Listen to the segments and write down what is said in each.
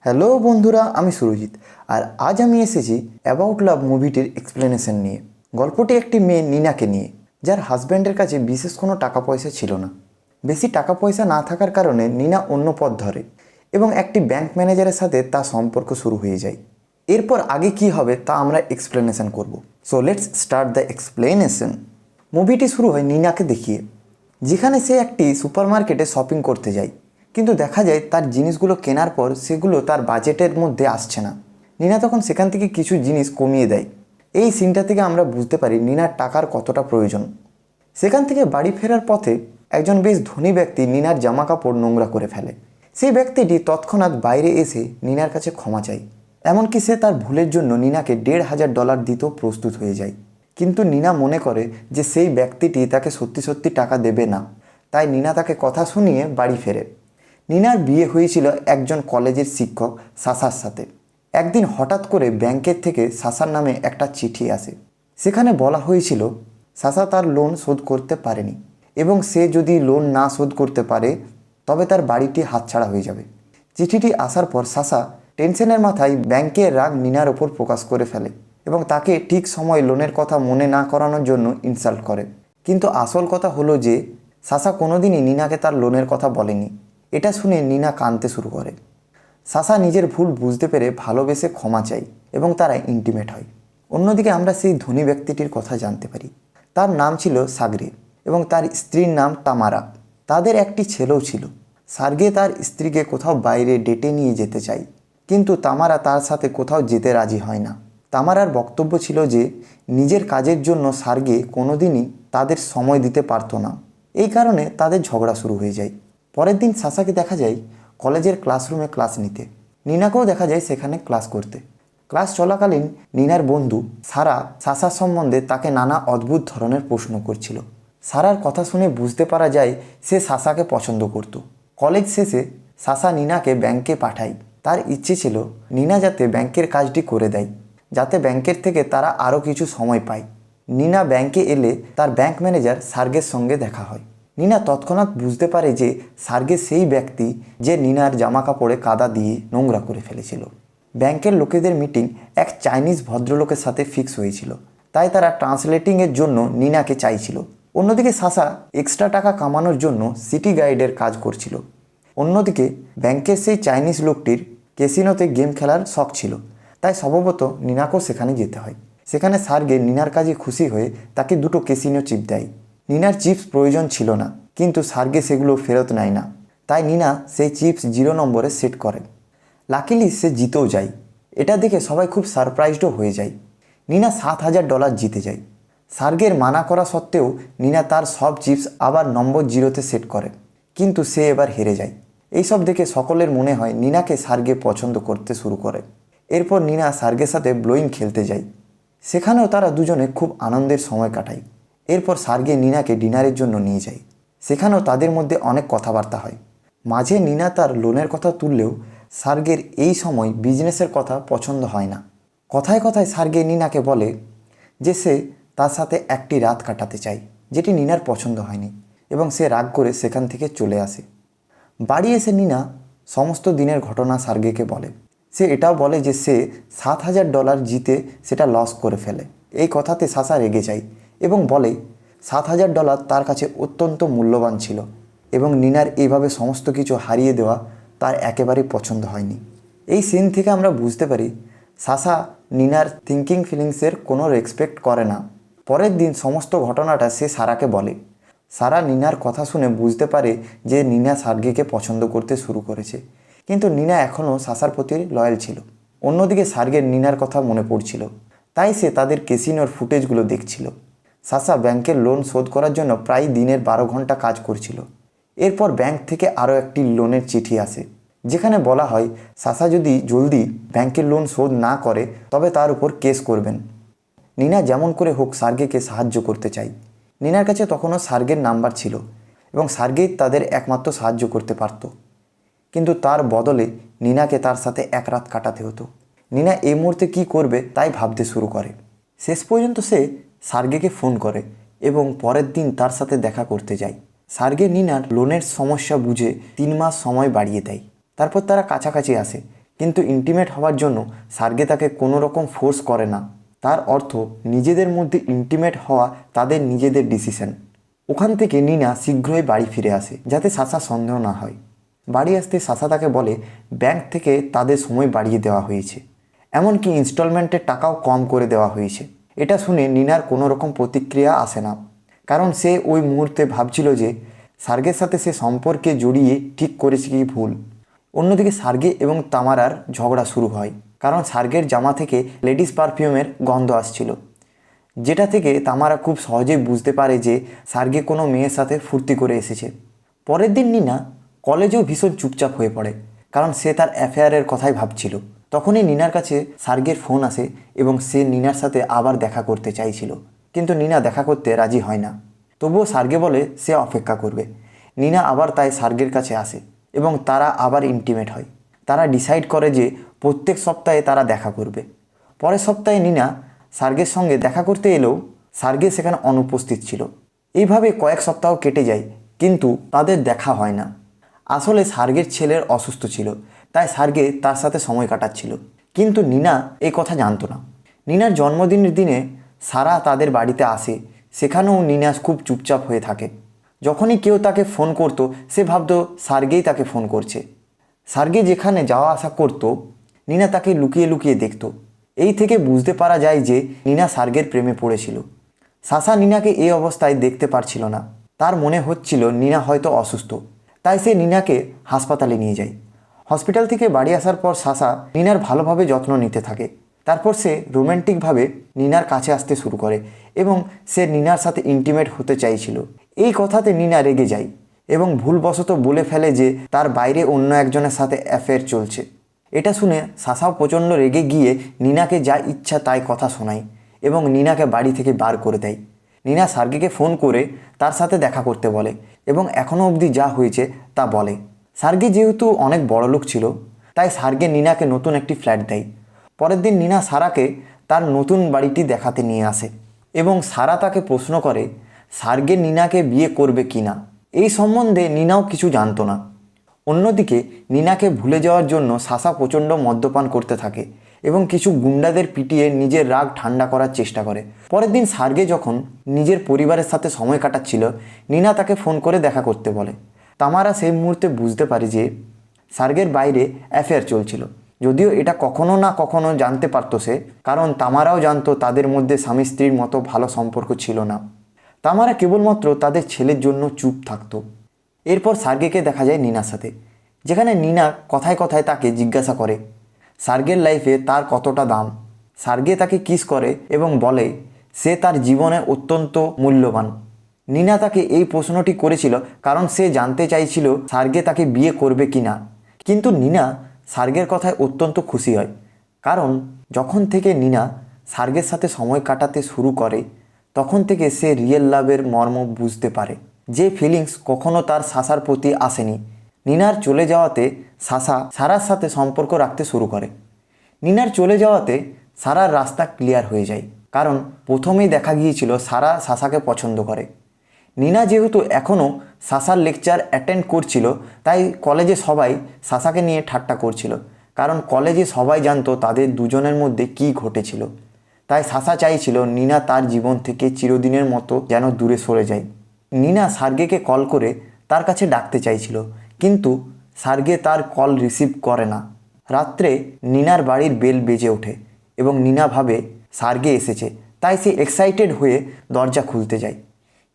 Hello বন্ধুরা, আমি সুরজিৎ। আর আজ আমি এসেছি অ্যাবাউট লাভ মুভিটির এক্সপ্লেনেশন নিয়ে। গল্পটি একটি মেয়ে নিনাকে নিয়ে, যার হাজব্যান্ডের কাছে বিশেষ কোনো টাকা পয়সা ছিল না। বেশি টাকা পয়সা না থাকার কারণে নিনা অন্য পথ ধরে এবং একটি ব্যাংক ম্যানেজারের সাথে তার সম্পর্ক শুরু হয়ে যায়। এরপর আগে কি হবে তা আমরা এক্সপ্লেনেশন করব। So let's start the explanation. মুভিটি শুরু হয় নিনাকে দেখিয়ে, যেখানে সে একটি সুপারমার্কেটে শপিং করতে যায়, কিন্তু দেখা যায় তার জিনিসগুলো কেনার পর সেগুলো তার বাজেটের মধ্যে আসছে না। নিনা তখন সেখান থেকে কিছু জিনিস কমিয়ে দেয়। এই সিনটা থেকে আমরা বুঝতে পারি নিনার টাকার কতটা প্রয়োজন। সেখান থেকে বাড়ি ফেরার পথে একজন বেশ ধনী ব্যক্তি নিনার জামা কাপড় নোংরা করে ফেলে। সেই ব্যক্তিটি তৎক্ষণাৎ বাইরে এসে নিনার কাছে ক্ষমা চায়। এমনকি সে তার ভুলের জন্য নিনাকে $1,500 দিতেও প্রস্তুত হয়ে যায়। কিন্তু নিনা মনে করে যে সেই ব্যক্তিটি তাকে সত্যি সত্যি টাকা দেবে না, তাই নিনা তাকে কথা শুনিয়ে বাড়ি ফেরে। নিনার বিয়ে হয়েছিল একজন কলেজের শিক্ষক সাসার সাথে। একদিন হঠাৎ করে ব্যাংকের থেকে সাসার নামে একটা চিঠি আসে। সেখানে বলা হয়েছিল সাসা তার লোন শোধ করতে পারেনি এবং সে যদি লোন না শোধ করতে পারে তবে তার বাড়িটি হাতছাড়া হয়ে যাবে। চিঠিটি আসার পর সাসা টেনশনের মাথায় ব্যাংকের রাগ নিনার ওপর প্রকাশ করে ফেলে এবং তাকে ঠিক সময় লোনের কথা মনে না করানোর জন্য ইনসাল্ট করে। কিন্তু আসল কথা হলো যে সাসা কোনোদিনই নিনাকে তার লোনের কথা বলেনি। এটা শুনে নিনা কাঁদতে শুরু করে। সাসা নিজের ভুল বুঝতে পেরে ভালোবেসে ক্ষমা চায় এবং তারা ইন্টিমেট হয়। অন্যদিকে আমরা সেই ধনী ব্যক্তিটির কথা জানতে পারি। তার নাম ছিল সাগরে এবং তার স্ত্রীর নাম তামারা। তাদের একটি ছেলেও ছিল। সার্গে তার স্ত্রীকে কোথাও বাইরে ডেটে নিয়ে যেতে চায়, কিন্তু তামারা তার সাথে কোথাও যেতে রাজি হয় না। তামারার বক্তব্য ছিল যে নিজের কাজের জন্য সার্গে কোনোদিনই তাদের সময় দিতে পারতো না। এই কারণে তাদের ঝগড়া শুরু হয়ে যায়। পরের দিন সাসাকে দেখা যায় কলেজের ক্লাসরুমে ক্লাস নিতে। নিনাকেও দেখা যায় সেখানে ক্লাস করতে। ক্লাস চলাকালীন নিনার বন্ধু সারা সাসার সম্বন্ধে তাকে নানা অদ্ভুত ধরনের প্রশ্ন করছিল। সারার কথা শুনে বুঝতে পারা যায় সে সাসাকে পছন্দ করত। কলেজ শেষে সাসা নিনাকে ব্যাংকে পাঠায়। তার ইচ্ছে ছিল নিনা যাতে ব্যাংকের কাজটি করে দেয়, যাতে ব্যাংকের থেকে তারা আরও কিছু সময় পায়। নিনা ব্যাংকে এলে তার ব্যাংক ম্যানেজার সার্গের সঙ্গে দেখা হয়। নিনা তৎক্ষণাৎ বুঝতে পারে যে সার্গে সেই ব্যক্তি যে নিনার জামা কাপড়ে কাদা দিয়ে নোংরা করে ফেলেছিল। ব্যাংকের লোকেদের মিটিং এক চাইনিজ ভদ্রলোকের সাথে ফিক্স হয়েছিল, তাই তারা ট্রান্সলেটিংয়ের জন্য নিনাকে চাইছিল। অন্যদিকে সাসা এক্সট্রা টাকা কামানোর জন্য সিটি গাইডের কাজ করছিল। অন্যদিকে ব্যাংকের সেই চাইনিজ লোকটির ক্যাসিনোতে গেম খেলার শখ ছিল, তাই স্বভাবত নিনাকেও সেখানে যেতে হয়। সেখানে সার্গে নিনার কাজে খুশি হয়ে তাকে 2টো ক্যাসিনো চিপ দেয়। নিনার চিপস প্রয়োজন ছিল না, কিন্তু সার্গে সেগুলো ফেরত নেয় না, তাই নিনা সেই চিপস 0 নম্বরে সেট করে। লাকিলি সে জিতেও যায়। এটা দেখে সবাই খুব সারপ্রাইজডও হয়ে যায়। নিনা $7,000 জিতে যায়। সার্গের মানা করা সত্ত্বেও নিনা তার সব চিপস আবার নম্বর 0তে সেট করে, কিন্তু সে এবার হেরে যায়। এইসব দেখে সকলের মনে হয় নিনাকে সার্গে পছন্দ করতে শুরু করে। এরপর নিনা সার্গের সাথে ব্লোয়িং খেলতে যায়। সেখানেও তারা দুজনে খুব আনন্দের সময় কাটায়। এরপর সার্গে নিনাকে ডিনারের জন্য নিয়ে যায়। সেখানেও তাদের মধ্যে অনেক কথাবার্তা হয়। মাঝে নিনা তার লোনের কথা তুললেও সার্গের এই সময় বিজনেসের কথা পছন্দ হয় না। কথায় কথায় সার্গে নিনাকে বলে যে সে তার সাথে একটি রাত কাটাতে চায়, যেটি নিনার পছন্দ হয়নি, এবং সে রাগ করে সেখান থেকে চলে আসে। বাড়ি এসে নিনা সমস্ত দিনের ঘটনা সার্গেকে বলে। সে এটাও বলে যে সে $7,000 জিতে সেটা লস করে ফেলে। এই কথাতে সাসা রেগে যায় এবং বলে $7,000 তার কাছে অত্যন্ত মূল্যবান ছিল এবং নিনার এইভাবে সমস্ত কিছু হারিয়ে দেওয়া তার একেবারেই পছন্দ হয়নি। এই সিন থেকে আমরা বুঝতে পারি সাসা নিনার থিঙ্কিং ফিলিংসের কোনো রেসপেক্ট করে না। পরের দিন সমস্ত ঘটনাটা সে সারাকে বলে। সারা নিনার কথা শুনে বুঝতে পারে যে নিনা সার্গেকে পছন্দ করতে শুরু করেছে, কিন্তু নিনা এখনও সাসার প্রতি লয়াল ছিল। অন্যদিকে সার্গের নিনার কথা মনে পড়ছিল, তাই সে তাদের ক্যাসিনোর ফুটেজগুলো দেখছিল। সাসা ব্যাংকের লোন শোধ করার জন্য প্রায় দিনের 12 ঘন্টা কাজ করছিল। এরপর ব্যাংক থেকে আরও একটি লোনের চিঠি আসে, যেখানে বলা হয় সাসা যদি জলদি ব্যাংকের লোন শোধ না করে তবে তার উপর কেস করবেন। নিনা যেমন করে হোক সার্গেকে সাহায্য করতে চায়। নিনার কাছে তখনও সার্গের নাম্বার ছিল এবং সার্গেই তাদের একমাত্র সাহায্য করতে পারত, কিন্তু তার বদলে নিনাকে তার সাথে এক রাত কাটাতে হতো। নিনা এই মুহূর্তে কী করবে তাই ভাবতে শুরু করে। শেষ পর্যন্ত সে সার্গেকে ফোন করে এবং পরের দিন তার সাথে দেখা করতে যায়। সার্গে নিনার লোনের সমস্যা বুঝে 3 মাস সময় বাড়িয়ে দেয়। তারপর তারা কাছাকাছি আসে, কিন্তু ইন্টিমেট হওয়ার জন্য সার্গে তাকে কোনো রকম ফোর্স করে না। তার অর্থ নিজেদের মধ্যে ইন্টিমেট হওয়া তাদের নিজেদের ডিসিশন। ওখান থেকে নিনা শীঘ্রই বাড়ি ফিরে আসে যাতে সাসা সন্দেহ না হয়। বাড়ি আসতে সাসা তাকে বলে ব্যাংক থেকে তাদের সময় বাড়িয়ে দেওয়া হয়েছে, এমনকি ইনস্টলমেন্টের টাকাও কম করে দেওয়া হয়েছে। এটা শুনে নিনার কোনো রকম প্রতিক্রিয়া আসে না, কারণ সে ওই মুহূর্তে ভাবছিল যে সার্গের সাথে সে সম্পর্কে জড়িয়ে ঠিক করেছে কি ভুল। অন্যদিকে সার্গে এবং তামারার ঝগড়া শুরু হয়, কারণ সার্গের জামা থেকে লেডিস পারফিউমের গন্ধ আসছিল, যেটা থেকে তামারা খুব সহজেই বুঝতে পারে যে সার্গে কোনো মেয়ের সাথে ফুর্তি করে এসেছে। পরের দিন নিনা কলেজেও ভীষণ চুপচাপ হয়ে পড়ে, কারণ সে তার অ্যাফেয়ারের কথাই ভাবছিল। তখনই নিনার কাছে সার্গের ফোন আসে এবং সে নিনার সাথে আবার দেখা করতে চাইছিল, কিন্তু নিনা দেখা করতে রাজি হয় না। তবুও সার্গে বলে সে অপেক্ষা করবে। নিনা আবার তাই সার্গের কাছে আসে এবং তারা আবার ইন্টিমেট হয়। তারা ডিসাইড করে যে প্রত্যেক সপ্তাহে তারা দেখা করবে। পরের সপ্তাহে নিনা সার্গের সঙ্গে দেখা করতে এলেও সার্গে সেখানে অনুপস্থিত ছিল। এইভাবে কয়েক সপ্তাহ কেটে যায়, কিন্তু তাদের দেখা হয় না। আসলে সার্গের ছেলের অসুস্থ ছিল, তাই সার্গে তার সাথে সময় কাটাচ্ছিল, কিন্তু নিনা এই কথা জানতো না। নিনার জন্মদিনের দিনে সারা তাদের বাড়িতে আসে, সেখানেও নিনা খুব চুপচাপ হয়ে থাকে। যখনই কেউ তাকে ফোন করতো সে ভাবতো সার্গেই তাকে ফোন করছে। সার্গে যেখানে যাওয়া আসা করতো নিনা তাকে লুকিয়ে লুকিয়ে দেখতো। এই থেকে বুঝতে পারা যায় যে নিনা সার্গের প্রেমে পড়েছিল। সাসা নিনাকে এই অবস্থায় দেখতে পারছিল না। তার মনে হচ্ছিল নিনা হয়তো অসুস্থ, তাই সে নিনাকে হাসপাতালে নিয়ে যায়। হসপিটাল থেকে বাড়ি আসার পর সাসা নিনার ভালোভাবে যত্ন নিতে থাকে। তারপর সে রোম্যান্টিকভাবে নিনার কাছে আসতে শুরু করে এবং সে নিনার সাথে ইন্টিমেট হতে চাইছিল। এই কথাতে নিনা রেগে যায় এবং ভুলবশত বলে ফেলে যে তার বাইরে অন্য একজনের সাথে অ্যাফেয়ার চলছে। এটা শুনে সাসাও প্রচণ্ড রেগে গিয়ে নিনাকে যা ইচ্ছা তাই কথা শোনায় এবং নিনাকে বাড়ি থেকে বার করে দেয়। নিনা সার্গেকে ফোন করে তার সাথে দেখা করতে বলে এবং এখনও অবধি যা হয়েছে তা বলে। সার্গে যেহেতু অনেক বড় লোক ছিল, তাই সার্গে নিনাকে নতুন একটি ফ্ল্যাট দেয়। পরের দিন নিনা সারাকে তার নতুন বাড়িটি দেখাতে নিয়ে আসে এবং সারা তাকে প্রশ্ন করে সার্গে নিনাকে বিয়ে করবে কি না। এই সম্বন্ধে নিনাও কিছু জানতো না। অন্যদিকে নিনাকে ভুলে যাওয়ার জন্য সাসা প্রচণ্ড মদ্যপান করতে থাকে এবং কিছু গুন্ডাদের পিটিয়ে নিজের রাগ ঠান্ডা করার চেষ্টা করে। পরের দিন সার্গে যখন নিজের পরিবারের সাথে সময় কাটাচ্ছিল, নিনা তাকে ফোন করে দেখা করতে বলে। তামারা সেই মুহূর্তে বুঝতে পারে যে সার্গের বাইরে অ্যাফেয়ার চলছিল, যদিও এটা কখনো না কখনো জানতে পারতো সে, কারণ তামারাও জানতো তাদের মধ্যে স্বামী স্ত্রীর মতো ভালো সম্পর্ক ছিল না। তামারা কেবলমাত্র তাদের ছেলের জন্য চুপ থাকতো। এরপর সার্গেকে দেখা যায় নিনার সাথে, যেখানে নিনা কথায় কথায় তাকে জিজ্ঞাসা করে সার্গের লাইফে তার কতটা দাম। সার্গে তাকে কিস করে এবং বলে সে তার জীবনে অত্যন্ত মূল্যবান। নিনা তাকে এই প্রশ্নটি করেছিল কারণ সে জানতে চাইছিল সার্গে তাকে বিয়ে করবে কি না। কিন্তু নিনা সার্গের কথায় অত্যন্ত খুশি হয়, কারণ যখন থেকে নিনা সার্গের সাথে সময় কাটাতে শুরু করে তখন থেকে সে রিয়েল লাভের মর্ম বুঝতে পারে, যে ফিলিংস কখনো তার সাসার প্রতি আসেনি। নিনার চলে যাওয়াতে সাসা সারার সাথে সম্পর্ক রাখতে শুরু করে। নিনার চলে যাওয়াতে সারার রাস্তা ক্লিয়ার হয়ে যায়, কারণ প্রথমেই দেখা গিয়েছিল সারা সাসাকে পছন্দ করে। নিনা যেহেতু এখনও সাসার লেকচার অ্যাটেন্ড করছিল, তাই কলেজে সবাই সাসাকে নিয়ে ঠাট্টা করছিল, কারণ কলেজে সবাই জানতো তাদের দুজনের মধ্যে কী ঘটেছিল। তাই সাসা চাইছিল নিনা তার জীবন থেকে চিরদিনের মতো যেন দূরে সরে যায়। নিনা সার্গেকে কল করে তার কাছে ডাকতে চাইছিল, কিন্তু সার্গে তার কল রিসিভ করে না। রাত্রে নিনার বাড়ির বেল বেজে ওঠে এবং নিনা ভাবে সার্গে এসেছে, তাই সে এক্সাইটেড হয়ে দরজা খুলতে যায়।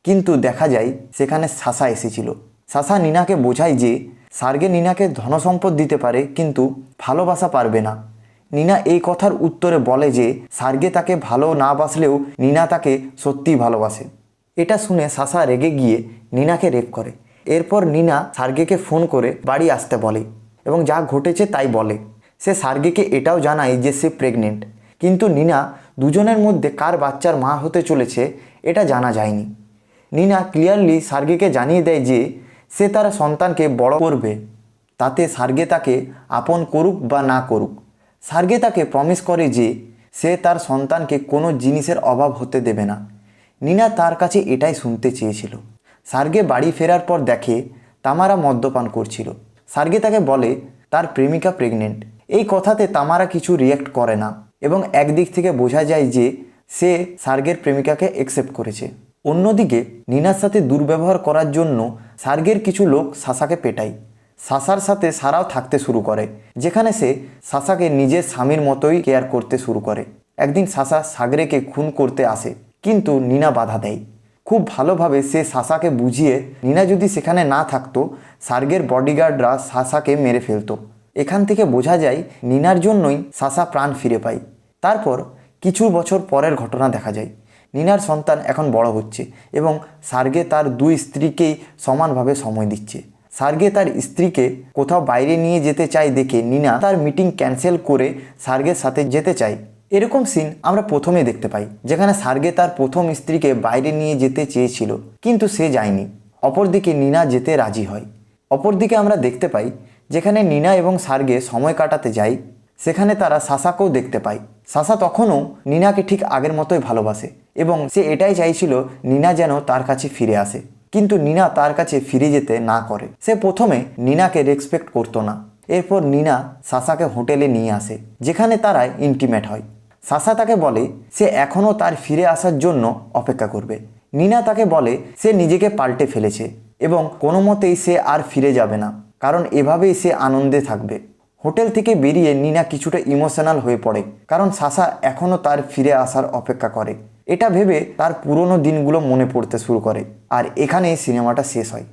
কিন্তু দেখা যায় সেখানে সাসা এসেছিল। সাসা নিনাকে বোঝায় যে সার্গে নিনাকে ধনসম্পদ দিতে পারে, কিন্তু ভালোবাসা পারবে না। নিনা এই কথার উত্তরে বলে যে সার্গে তাকে ভালো না বাসলেও নিনা তাকে সত্যিই ভালোবাসে। এটা শুনে সাসা রেগে গিয়ে নিনাকে রেপ করে। এরপর নিনা সার্গেকে ফোন করে বাড়ি আসতে বলে এবং যা ঘটেছে তাই বলে। সে সার্গেকে এটাও জানায় যে সে প্রেগনেন্ট, কিন্তু নিনা দুজনের মধ্যে কার বাচ্চার মা হতে চলেছে এটা জানা যায়নি। নিনা ক্লিয়ারলি সার্গেকে জানিয়ে দেয় যে সে তার সন্তানকে বড় করবে, তাতে সার্গে তাকে আপন করুক বা না করুক। সার্গে তাকে প্রমিস করে যে সে তার সন্তানকে কোনো জিনিসের অভাব হতে দেবে না। নিনা তার কাছে এটাই শুনতে চেয়েছিল। সার্গে বাড়ি ফেরার পর দেখে তামারা মদ্যপান করছিল। সার্গে তাকে বলে তার প্রেমিকা প্রেগনেন্ট। এই কথাতে তামারা কিছু রিয়্যাক্ট করে না এবং একদিক থেকে বোঝা যায় যে সে সার্গের প্রেমিকাকে অ্যাকসেপ্ট করেছে। অন্যদিকে নিনার সাথে দুর্ব্যবহার করার জন্য সার্গের কিছু লোক সাসাকে পেটায়। সাসার সাথে সারাও থাকতে শুরু করে, যেখানে সে সাসাকে নিজের স্বামীর মতোই কেয়ার করতে শুরু করে। একদিন সাসা সাগরেকে খুন করতে আসে, কিন্তু নিনা বাধা দেয়। খুব ভালোভাবে সে সাসাকে বুঝিয়ে নিনা যদি সেখানে না থাকতো সার্গের বডিগার্ডরা সাসাকে মেরে ফেলতো। এখান থেকে বোঝা যায় নিনার জন্যই সাসা প্রাণ ফিরে পায়। তারপর কিছু বছর পরের ঘটনা দেখা যায়। নিনার সন্তান এখন বড় হচ্ছে এবং সার্গে তার দুই স্ত্রীকেই সমানভাবে সময় দিচ্ছে। সার্গে তার স্ত্রীকে কোথাও বাইরে নিয়ে যেতে চায় দেখে নিনা তার মিটিং ক্যান্সেল করে সার্গের সাথে যেতে চায়। এরকম সিন আমরা প্রথমে দেখতে পাই, যেখানে সার্গে তার প্রথম স্ত্রীকে বাইরে নিয়ে যেতে চেয়েছিল কিন্তু সে যায়নি। অপরদিকে নিনা যেতে রাজি হয়। অপরদিকে আমরা দেখতে পাই যেখানে নিনা এবং সার্গে সময় কাটাতে যায়, সেখানে তারা সাসাকেও দেখতে পায়। সাসা তখনও নিনাকে ঠিক আগের মতোই ভালোবাসে এবং সে এটাই চাইছিল নিনা যেন তার কাছে ফিরে আসে, কিন্তু নিনা তার কাছে ফিরে যেতে না করে। সে প্রথমে নিনাকে রেসপেক্ট করতো না। এরপর নিনা সাসাকে হোটেলে নিয়ে আসে, যেখানে তারা ইন্টিমেট হয়। সাসা তাকে বলে সে এখনও তার ফিরে আসার জন্য অপেক্ষা করবে। নিনা তাকে বলে সে নিজেকে পাল্টে ফেলেছে এবং কোনো মতেই সে আর ফিরে যাবে না, কারণ এভাবেই সে আনন্দে থাকবে। হোটেল থেকে বেরিয়ে নিনা কিছুটা ইমোশনাল হয়ে পড়ে, কারণ সাসা এখনও তার ফিরে আসার অপেক্ষা করে। এটা ভেবে তার পুরনো দিনগুলো মনে পড়তে শুরু করে। আর এখানেই সিনেমাটা শেষ হয়।